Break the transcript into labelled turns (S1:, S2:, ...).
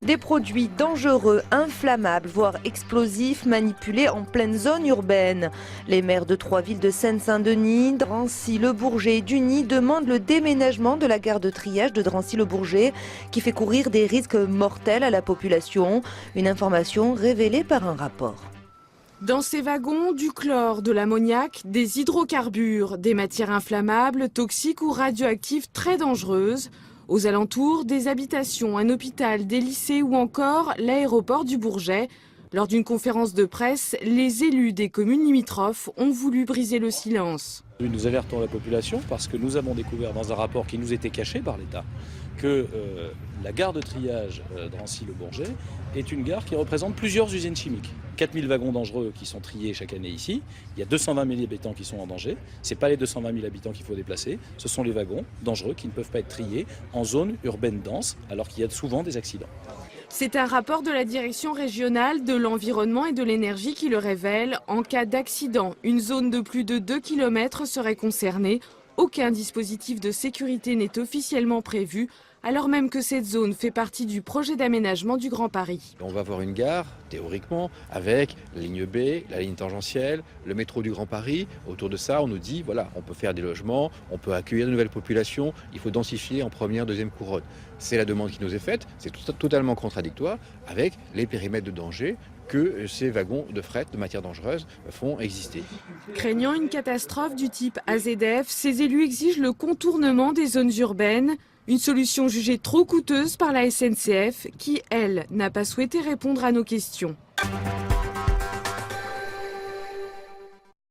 S1: Des produits dangereux, inflammables, voire explosifs, manipulés en pleine zone urbaine. Les maires de 3 villes de Seine-Saint-Denis, Drancy, Le Bourget et Duny demandent le déménagement de la gare de triage de Drancy-Le Bourget, qui fait courir des risques mortels à la population. Une information révélée par un rapport.
S2: Dans ces wagons, du chlore, de l'ammoniac, des hydrocarbures, des matières inflammables, toxiques ou radioactives très dangereuses. Aux alentours, des habitations, un hôpital, des lycées ou encore l'aéroport du Bourget. Lors d'une conférence de presse, les élus des communes limitrophes ont voulu briser le silence.
S3: Nous alertons la population parce que nous avons découvert dans un rapport qui nous était caché par l'État que la gare de triage Drancy-Le Bourget est une gare qui représente plusieurs usines chimiques. 4000 wagons dangereux qui sont triés chaque année ici. Il y a 220 000 habitants qui sont en danger. Ce n'est pas les 220 000 habitants qu'il faut déplacer, ce sont les wagons dangereux qui ne peuvent pas être triés en zone urbaine dense alors qu'il y a souvent des accidents.
S2: C'est un rapport de la direction régionale de l'environnement et de l'énergie qui le révèle. En cas d'accident, une zone de plus de 2 km serait concernée. Aucun dispositif de sécurité n'est officiellement prévu, alors même que cette zone fait partie du projet d'aménagement du Grand Paris.
S4: On va avoir une gare, théoriquement, avec la ligne B, la ligne tangentielle, le métro du Grand Paris. Autour de ça, on nous dit, voilà, on peut faire des logements, on peut accueillir de nouvelles populations, il faut densifier en première, deuxième couronne. C'est la demande qui nous est faite, c'est totalement contradictoire avec les périmètres de danger que ces wagons de fret de matières dangereuses font exister.
S2: Craignant une catastrophe du type AZF, ces élus exigent le contournement des zones urbaines. Une solution jugée trop coûteuse par la SNCF qui, elle, n'a pas souhaité répondre à nos questions.